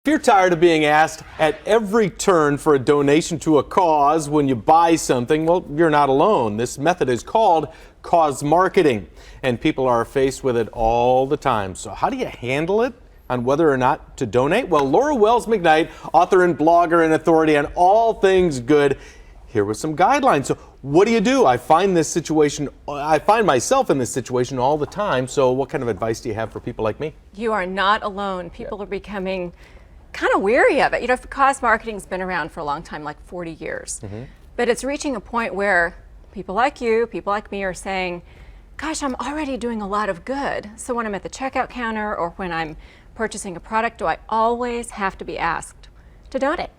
If you're tired of being asked at every turn for a donation to a cause when you buy something, well, you're not alone. This method is called cause marketing, and people are faced with it all the time. So how do you handle it on whether or not to donate? Well, Laura Wells McKnight, author and blogger and authority on all things good, here with some guidelines. So what do? I find myself in this situation all the time. So what kind of advice do you have for people like me? You are not alone. People are becoming kind of weary of it. You know, cause marketing's been around for a long time, like 40 years. But it's reaching a point where people like you, people like me are saying, gosh, I'm already doing a lot of good. So when I'm at the checkout counter or when I'm purchasing a product, do I always have to be asked to donate?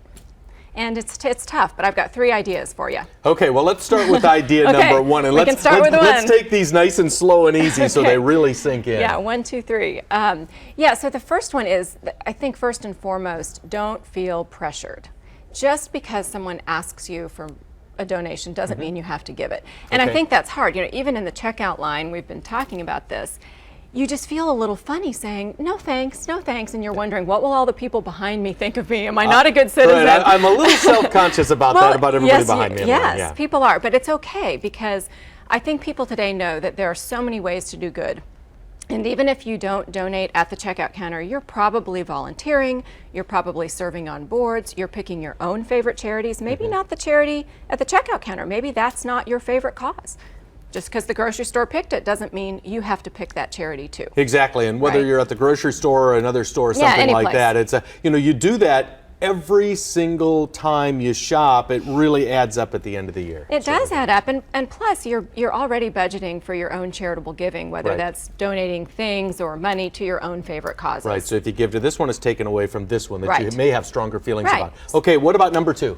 And it's tough, but I've got 3 ideas for you. Okay, well, let's start with idea Okay, number 1. And we can start with let's one. take these nice and slow and easy so they really sink in. Yeah, 1, 2, 3. Yeah, so the first one is, I think first and foremost, don't feel pressured. Just because someone asks you for a donation doesn't mean you have to give it. And I think that's hard. You know, even in the checkout line, we've been talking about this. You just feel a little funny saying, no thanks, and you're wondering, what will all the people behind me think of me? Am I not a good citizen? Right. I'm a little self-conscious about that, about everybody yes, behind me. Yes, yeah. people are, but it's okay because I think people today know that there are so many ways to do good. And even if you don't donate at the checkout counter, you're probably volunteering, you're probably serving on boards, you're picking your own favorite charities, maybe not the charity at the checkout counter, maybe that's not your favorite cause. Just because the grocery store picked it doesn't mean you have to pick that charity too. Exactly, and whether you're at the grocery store or another store or something like that, it's you do that every single time you shop. It really adds up at the end of the year. It does add up, and plus you're already budgeting for your own charitable giving, whether that's donating things or money to your own favorite causes. Right, so if you give to this one, it's taken away from this one that you may have stronger feelings about. Okay, what about number 2?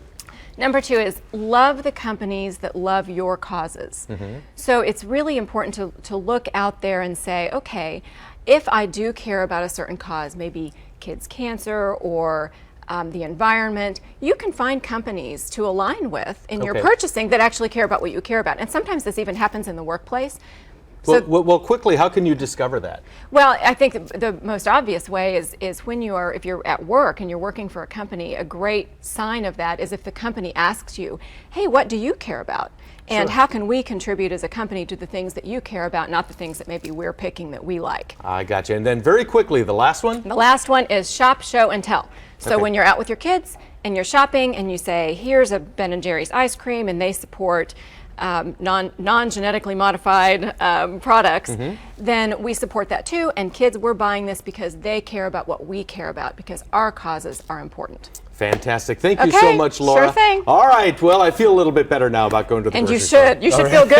Number 2 is love the companies that love your causes. So it's really important to look out there and say, okay, if I do care about a certain cause, maybe kids' cancer or the environment, you can find companies to align with in your purchasing that actually care about what you care about. And sometimes this even happens in the workplace. Well, quickly, how can you discover that? Well, I think the most obvious way is when if you're at work and you're working for a company, a great sign of that is if the company asks you, hey, what do you care about? And how can we contribute as a company to the things that you care about, not the things that maybe we're picking that we like. I got you. And then very quickly, the last one? The last one is shop, show, and tell. So when you're out with your kids and you're shopping and you say, here's a Ben & Jerry's ice cream and they support non-genetically modified products, then we support that too. And kids, we're buying this because they care about what we care about, because our causes are important. Fantastic. Thank you so much, Laura. Sure thing. All right. Well, I feel a little bit better now about going to the grocery store. And you should. You should feel good.